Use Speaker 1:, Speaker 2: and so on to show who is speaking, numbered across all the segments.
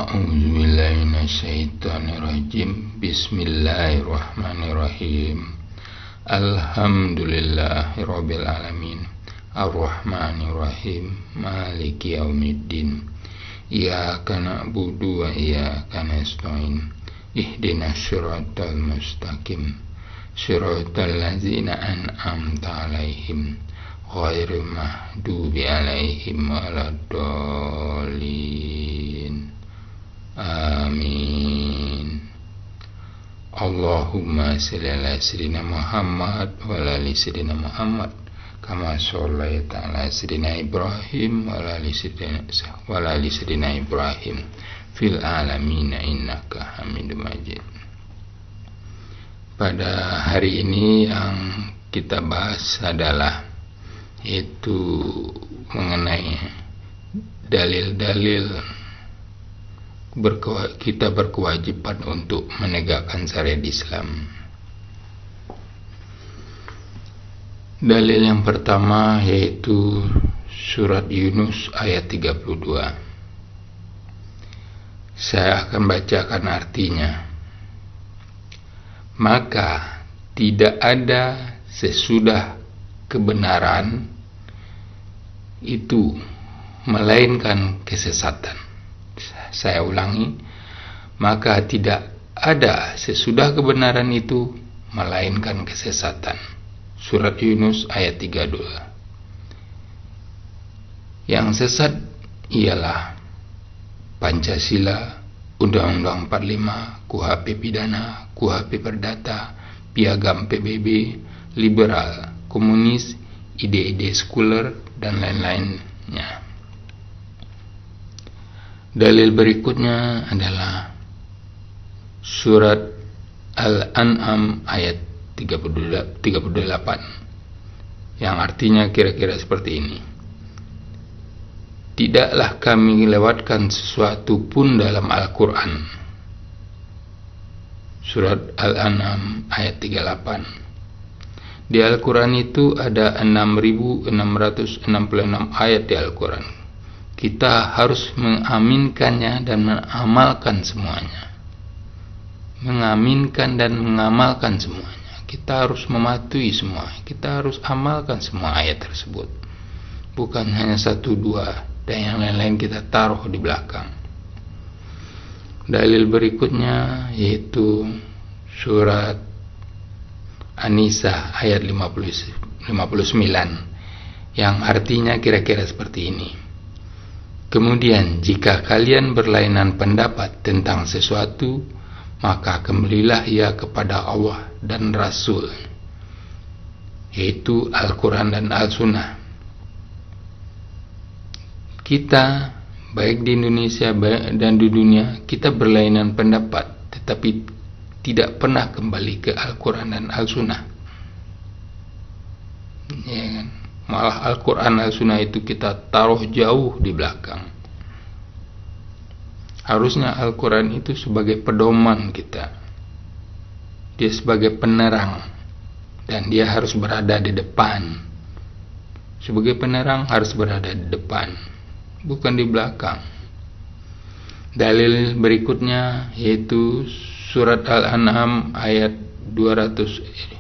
Speaker 1: A'udzubillahi minasyaitonirrajim. Bismillahirrahmanirrahim. Alhamdulillahirabbil alamin. Arrahmanirrahim. Maliki yaumiddin. Iyyaka na'budu wa iyyaka nasta'in. Ihdinas siratal mustaqim. Siratal ladzina an'amta 'alaihim ghairil maghdubi 'alaihim waladdallin. Amin. Allahumma shalli ala sayyidina Muhammad wa ala ali sayyidina Muhammad kama shallaita ala sayyidina Ibrahim wa ala ali sayyidina Ibrahim fil alamin innaka Hamidum Majid. Pada hari ini yang kita bahas adalah yaitu mengenai dalil-dalil kita berkewajiban untuk menegakkan syariat Islam. Dalil yang pertama yaitu surat Yunus ayat 32. Saya akan bacakan artinya. Maka tidak ada sesudah kebenaran itu melainkan kesesatan. Saya ulangi, maka tidak ada sesudah kebenaran itu melainkan kesesatan. Surat Yunus ayat 32. Yang sesat ialah Pancasila, Undang-Undang 45, KUHP Pidana, KUHP Perdata, Piagam PBB, liberal, komunis, ide-ide sekuler, dan lain-lainnya. Dalil berikutnya adalah surat Al-An'am ayat 38 yang artinya kira-kira seperti ini. Tidaklah kami lewatkan sesuatu pun dalam Al-Quran. Surat Al-An'am ayat 38. Di Al-Quran itu ada 6.666 ayat di Al-Quran. Kita harus mengaminkannya dan mengamalkan semuanya. Mengaminkan dan mengamalkan semuanya. Kita harus mematuhi semua. Kita harus amalkan semua ayat tersebut. Bukan hanya satu dua dan yang lain-lain kita taruh di belakang. Dalil berikutnya yaitu surat An-Nisa ayat 59 yang artinya kira-kira seperti ini. Kemudian jika kalian berlainan pendapat tentang sesuatu, maka kembalilah ia kepada Allah dan Rasul, yaitu Al-Quran dan Al-Sunnah. Kita, baik di Indonesia dan di dunia, kita berlainan pendapat, tetapi tidak pernah kembali ke Al-Quran dan Al-Sunnah. Ya kan? Malah Al-Quran Al-Sunnah itu kita taruh jauh di belakang. Harusnya Al-Quran itu sebagai pedoman kita. Dia sebagai penerang. Dan dia harus berada di depan. Sebagai penerang harus berada di depan, bukan di belakang. Dalil berikutnya yaitu surat Al-An'am ayat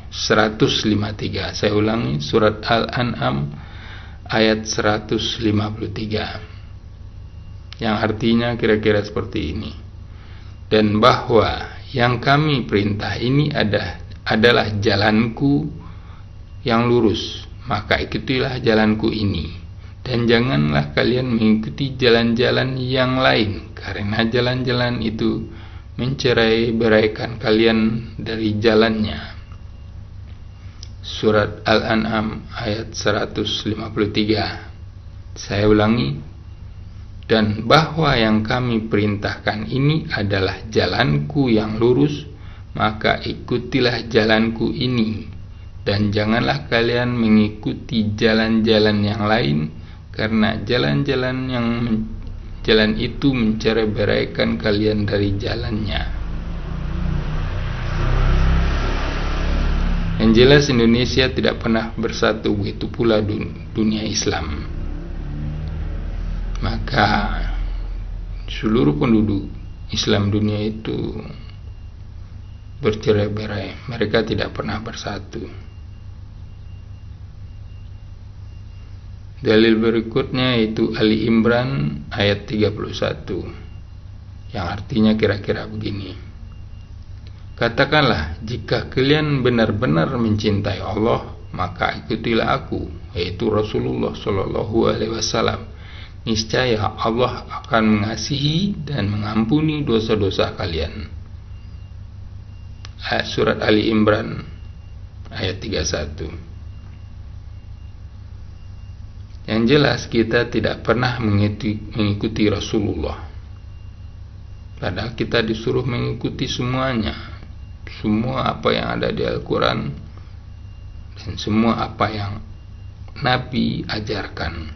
Speaker 1: 153. Saya ulangi, surat Al-An'am ayat 153 yang artinya kira-kira seperti ini. Dan bahwa yang kami perintah ini adalah jalanku yang lurus, maka ikutilah jalanku ini, dan janganlah kalian mengikuti jalan-jalan yang lain, karena jalan-jalan itu mencerai-beraikan kalian dari jalannya. Surat Al-An'am ayat 153. Saya ulangi. Dan bahwa yang kami perintahkan ini adalah jalanku yang lurus, maka ikutilah jalanku ini, dan janganlah kalian mengikuti jalan-jalan yang lain, karena jalan itu mencerai-beraikan kalian dari jalannya. Yang jelas Indonesia tidak pernah bersatu, begitu pula dunia Islam. Maka seluruh penduduk Islam dunia itu bercerai-berai, mereka tidak pernah bersatu. Dalil berikutnya yaitu Ali Imran ayat 31, yang artinya kira-kira begini: katakanlah, jika kalian benar-benar mencintai Allah, maka ikutilah aku, yaitu Rasulullah Shallallahu Alaihi Wasallam. Niscaya Allah akan mengasihi dan mengampuni dosa-dosa kalian. Surat Ali Imran ayat 31. Yang jelas kita tidak pernah mengikuti Rasulullah, padahal kita disuruh mengikuti semuanya, semua apa yang ada di Al-Quran dan semua apa yang Nabi ajarkan.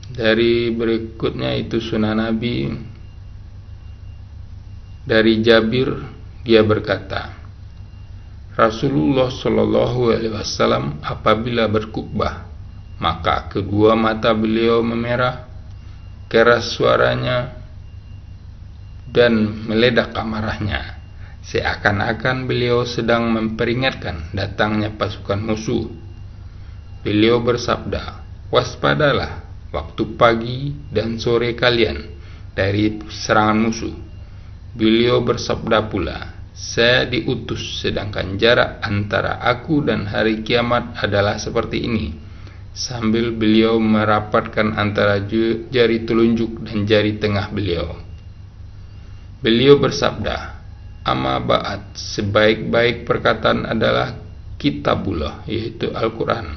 Speaker 1: Dari berikutnya itu sunnah Nabi. Dari Jabir, dia berkata, Rasulullah Shallallahu Alaihi Wasallam apabila berkhutbah, maka kedua mata beliau memerah, keras suaranya, dan meledak amarahnya, seakan-akan beliau sedang memperingatkan datangnya pasukan musuh. Beliau bersabda, waspadalah waktu pagi dan sore kalian dari serangan musuh. Beliau bersabda pula, saya diutus sedangkan jarak antara aku dan hari kiamat adalah seperti ini, sambil beliau merapatkan antara jari telunjuk dan jari tengah beliau. Beliau bersabda, amma ba'd, sebaik-baik perkataan adalah kitabullah, yaitu Al-Quran,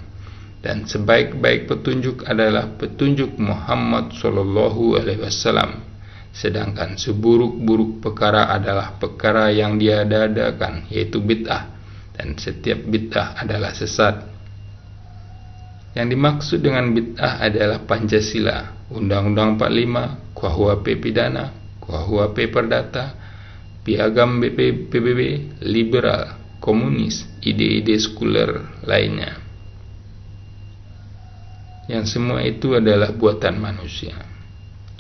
Speaker 1: dan sebaik-baik petunjuk adalah petunjuk Muhammad Sallallahu Alaihi Wasallam. Sedangkan seburuk-buruk perkara adalah perkara yang diada-adakan, yaitu bid'ah, dan setiap bid'ah adalah sesat. Yang dimaksud dengan bid'ah adalah Pancasila, Undang-Undang 45, KUHP pidana, KUHP perdata, piagam PBB, liberal, komunis, ide-ide sekuler lainnya. Yang semua itu adalah buatan manusia.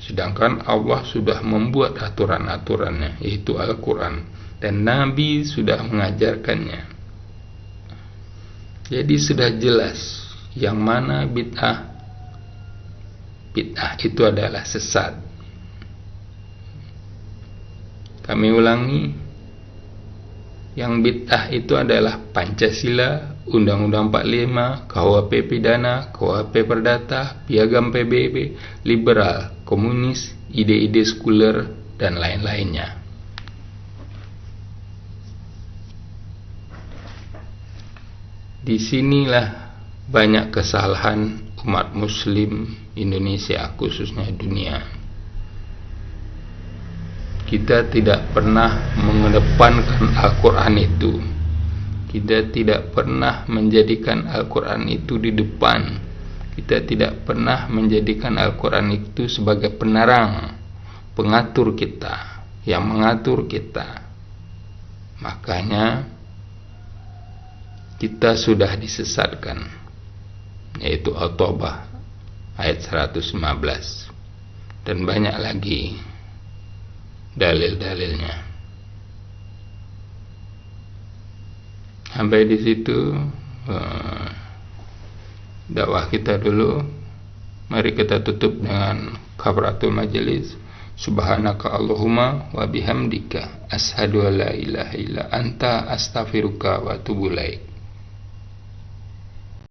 Speaker 1: Sedangkan Allah sudah membuat aturan-aturannya, yaitu Al-Quran, dan Nabi sudah mengajarkannya. Jadi sudah jelas yang mana bid'ah. Bid'ah itu adalah sesat. Kami ulangi, yang bid'ah itu adalah Pancasila, Undang-Undang 45, KUHP pidana, KUHP perdata, piagam PBB, liberal, komunis, ide-ide sekuler, dan lain-lainnya. Disinilah banyak kesalahan umat muslim Indonesia, khususnya dunia. Kita tidak pernah mengedepankan Al-Quran itu. Kita tidak pernah menjadikan Al-Quran itu di depan. Kita tidak pernah menjadikan Al-Quran itu sebagai penerang, pengatur kita, yang mengatur kita. Makanya kita sudah disesatkan, yaitu At-Taubah ayat 115, dan banyak lagi dalil-dalilnya. Sampai di situ dakwah kita dulu. Mari kita tutup dengan kafaratul majelis. Subhanaka Allahumma wa bihamdika asyhadu an la ilaha illa anta astaghfiruka wa atubu ilaik.